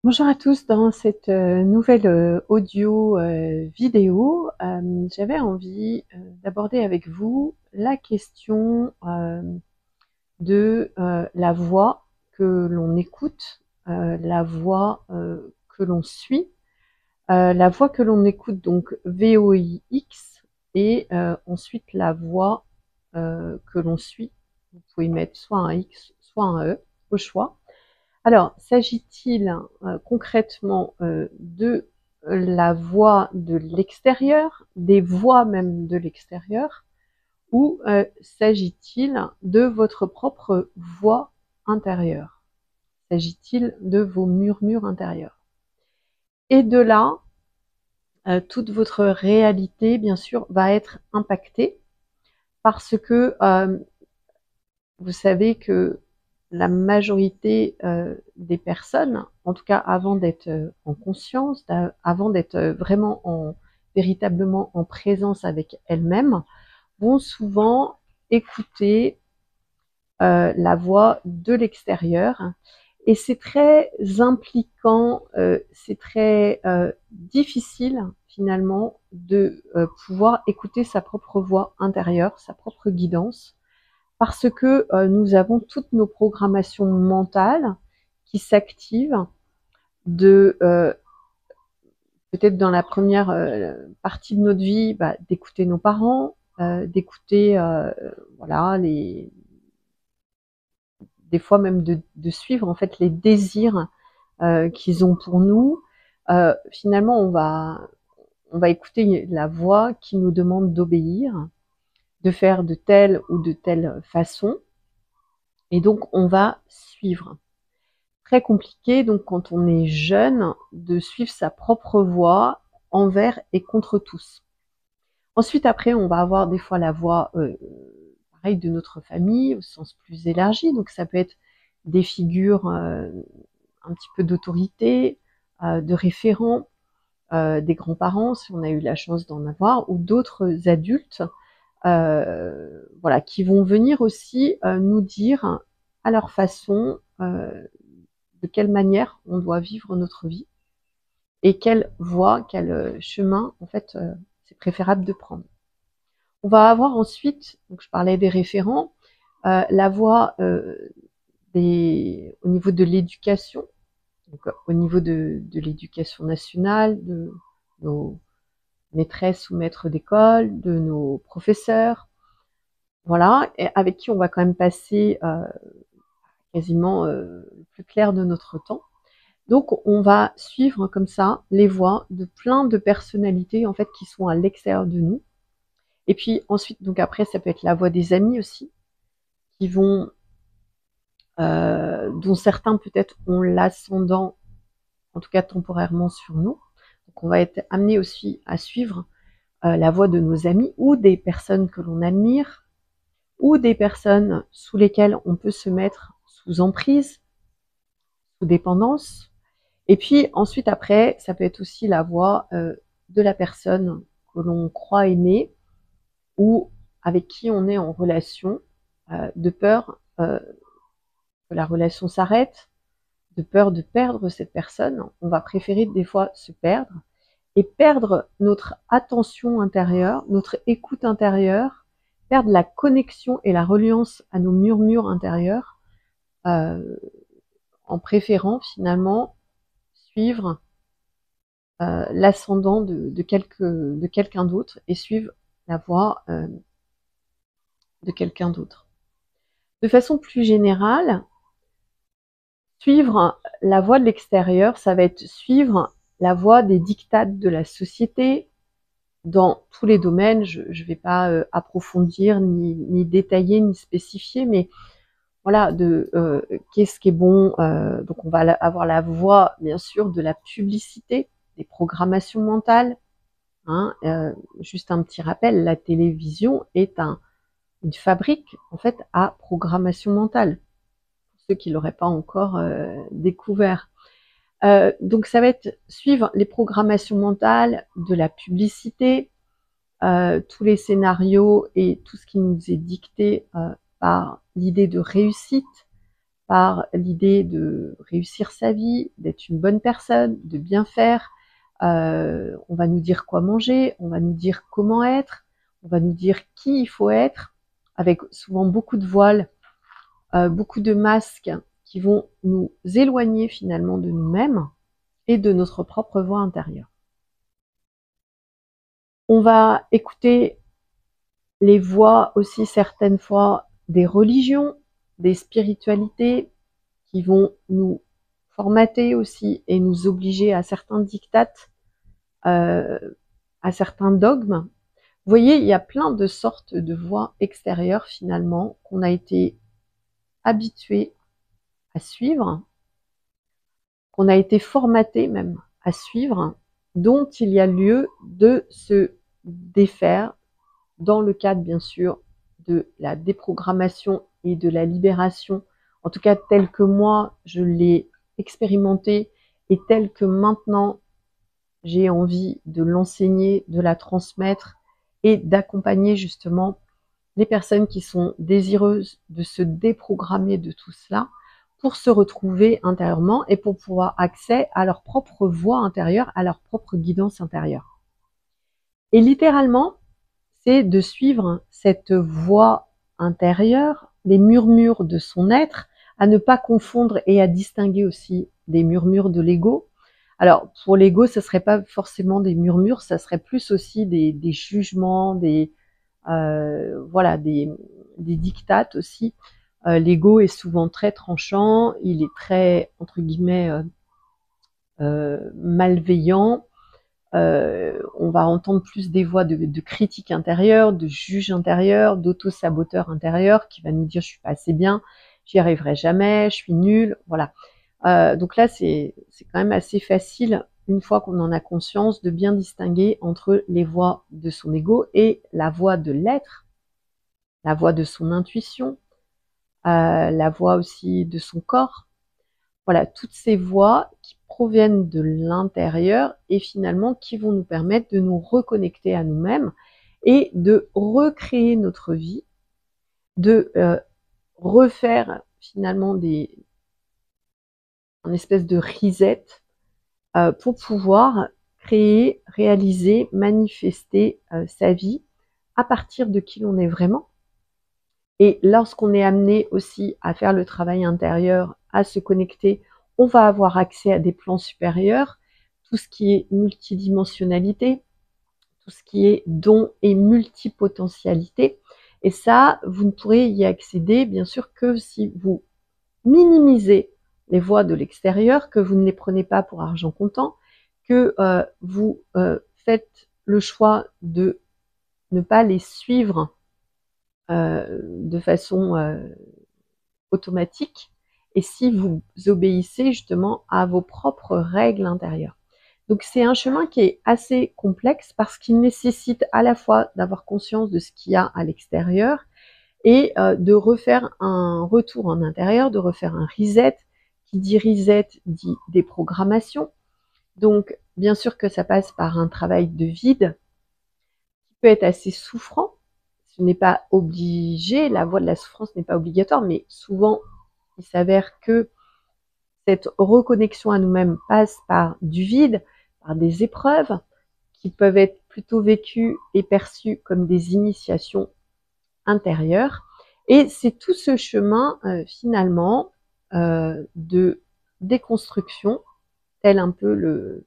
Bonjour à tous, dans cette nouvelle audio vidéo, j'avais envie d'aborder avec vous la question de la voix que l'on écoute, la voix que l'on suit, la voix que l'on écoute, donc VOIX, et ensuite la voix que l'on suit. Vous pouvez mettre soit un X, soit un E, au choix. Alors, s'agit-il concrètement de la voix de l'extérieur, des voix même de l'extérieur, ou s'agit-il de votre propre voix intérieure? S'agit-il de vos murmures intérieurs? Et de là, toute votre réalité, bien sûr, va être impactée parce que vous savez que la majorité des personnes, en tout cas avant d'être en conscience, avant d'être véritablement en présence avec elles-mêmes, vont souvent écouter la voix de l'extérieur. Et c'est très impliquant, c'est très difficile finalement de pouvoir écouter sa propre voix intérieure, sa propre guidance, parce que nous avons toutes nos programmations mentales qui s'activent de peut-être dans la première partie de notre vie, d'écouter nos parents, d'écouter voilà des fois même de suivre en fait les désirs qu'ils ont pour nous. Finalement, on va écouter la voix qui nous demande d'obéir, de faire de telle ou de telle façon, et donc on va suivre. Très compliqué, donc quand on est jeune, de suivre sa propre voix envers et contre tous. Ensuite, après, on va avoir des fois la voix pareil de notre famille au sens plus élargi, donc ça peut être des figures un petit peu d'autorité, de référents, des grands-parents si on a eu la chance d'en avoir, ou d'autres adultes, voilà, qui vont venir aussi nous dire à leur façon de quelle manière on doit vivre notre vie et quelle voie, quel chemin, en fait, c'est préférable de prendre. On va avoir ensuite, donc je parlais des référents, la voie au niveau de l'éducation, donc au niveau de l'éducation nationale, de nos maîtresses ou maîtres d'école, de nos professeurs, voilà, et avec qui on va quand même passer quasiment le plus clair de notre temps. Donc on va suivre comme ça les voix de plein de personnalités en fait qui sont à l'extérieur de nous. Et puis ensuite, donc après, ça peut être la voix des amis aussi, qui vont, dont certains peut-être ont l'ascendant, en tout cas temporairement sur nous. Donc on va être amené aussi à suivre la voix de nos amis ou des personnes que l'on admire, ou des personnes sous lesquelles on peut se mettre sous emprise, sous dépendance. Et puis ensuite, après, ça peut être aussi la voix de la personne que l'on croit aimer ou avec qui on est en relation, de peur que la relation s'arrête, de peur de perdre cette personne. On va préférer des fois se perdre et perdre notre attention intérieure, notre écoute intérieure, perdre la connexion et la reliance à nos murmures intérieurs, euh, en préférant finalement suivre l'ascendant de quelqu'un d'autre et suivre la voie de quelqu'un d'autre. De façon plus générale, suivre la voie de l'extérieur, ça va être suivre la voie des diktats de la société dans tous les domaines. Je ne vais pas approfondir, ni détailler, ni spécifier, mais voilà, qu'est-ce qui est bon. Donc on va avoir la voie, bien sûr, de la publicité, des programmations mentales. Hein, juste un petit rappel, la télévision est une fabrique en fait à programmation mentale, pour ceux qui l'auraient pas encore découvert. Donc ça va être suivre les programmations mentales de la publicité, tous les scénarios et tout ce qui nous est dicté par l'idée de réussite, par l'idée de réussir sa vie, d'être une bonne personne, de bien faire. On va nous dire quoi manger, on va nous dire comment être, on va nous dire qui il faut être, avec souvent beaucoup de voiles, beaucoup de masques qui vont nous éloigner finalement de nous-mêmes et de notre propre voix intérieure. On va écouter les voix aussi certaines fois des religions, des spiritualités qui vont nous formater aussi et nous obliger à certains dictates, à certains dogmes. Vous voyez, il y a plein de sortes de voix extérieures finalement qu'on a été habitué à suivre, qu'on a été formaté même à suivre, dont il y a lieu de se défaire dans le cadre bien sûr de la déprogrammation et de la libération, en tout cas tel que moi je l'ai expérimenté et tel que maintenant j'ai envie de l'enseigner, de la transmettre et d'accompagner justement les personnes qui sont désireuses de se déprogrammer de tout cela pour se retrouver intérieurement et pour pouvoir accès à leur propre voix intérieure, à leur propre guidance intérieure. Et littéralement, c'est de suivre cette voix intérieure, les murmures de son être, à ne pas confondre et à distinguer aussi des murmures de l'ego. Alors, pour l'ego, ce ne serait pas forcément des murmures, ça serait plus aussi des jugements, voilà, des dictates aussi. L'ego est souvent très tranchant, il est très, entre guillemets, malveillant. On va entendre plus des voix de critique intérieure, de juge intérieur, d'auto-saboteur intérieur qui va nous dire je suis pas assez bien, j'y arriverai jamais, je suis nulle, voilà. Donc là, c'est quand même assez facile, une fois qu'on en a conscience, de bien distinguer entre les voix de son ego et la voix de l'être, la voix de son intuition, la voix aussi de son corps. Voilà, toutes ces voix qui proviennent de l'intérieur et finalement qui vont nous permettre de nous reconnecter à nous-mêmes et de recréer notre vie, de refaire finalement une espèce de reset pour pouvoir créer, réaliser, manifester sa vie à partir de qui l'on est vraiment. Et lorsqu'on est amené aussi à faire le travail intérieur, à se connecter, on va avoir accès à des plans supérieurs, tout ce qui est multidimensionnalité, tout ce qui est don et multipotentialité. Et ça, vous ne pourrez y accéder, bien sûr, que si vous minimisez les voies de l'extérieur, que vous ne les prenez pas pour argent comptant, que vous faites le choix de ne pas les suivre de façon automatique, et si vous obéissez justement à vos propres règles intérieures. Donc c'est un chemin qui est assez complexe parce qu'il nécessite à la fois d'avoir conscience de ce qu'il y a à l'extérieur et de refaire un retour en intérieur, de refaire un reset. Qui dit reset dit déprogrammation. Donc bien sûr que ça passe par un travail de vide qui peut être assez souffrant. Ce n'est pas obligé, la voie de la souffrance n'est pas obligatoire, mais souvent il s'avère que cette reconnexion à nous-mêmes passe par du vide, par des épreuves qui peuvent être plutôt vécues et perçues comme des initiations intérieures. Et c'est tout ce chemin finalement de déconstruction, tel un peu le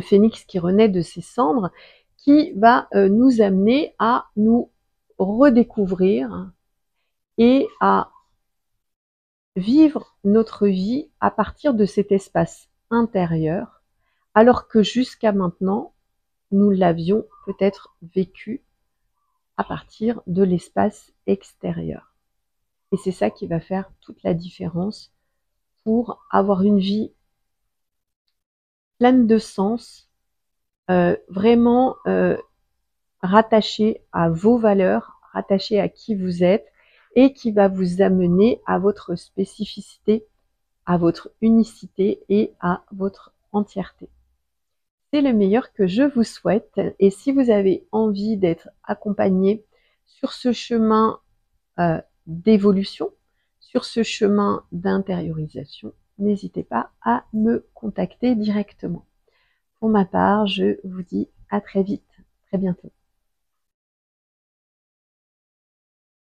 phénix qui renaît de ses cendres, qui va nous amener à nous redécouvrir et à vivre notre vie à partir de cet espace intérieur, alors que jusqu'à maintenant, nous l'avions peut-être vécu à partir de l'espace extérieur. Et c'est ça qui va faire toute la différence pour avoir une vie pleine de sens, vraiment rattachée à vos valeurs, rattachée à qui vous êtes, et qui va vous amener à votre spécificité, à votre unicité et à votre entièreté. C'est le meilleur que je vous souhaite, et si vous avez envie d'être accompagné sur ce chemin d'évolution, sur ce chemin d'intériorisation, n'hésitez pas à me contacter directement. Pour ma part, je vous dis à très vite, très bientôt.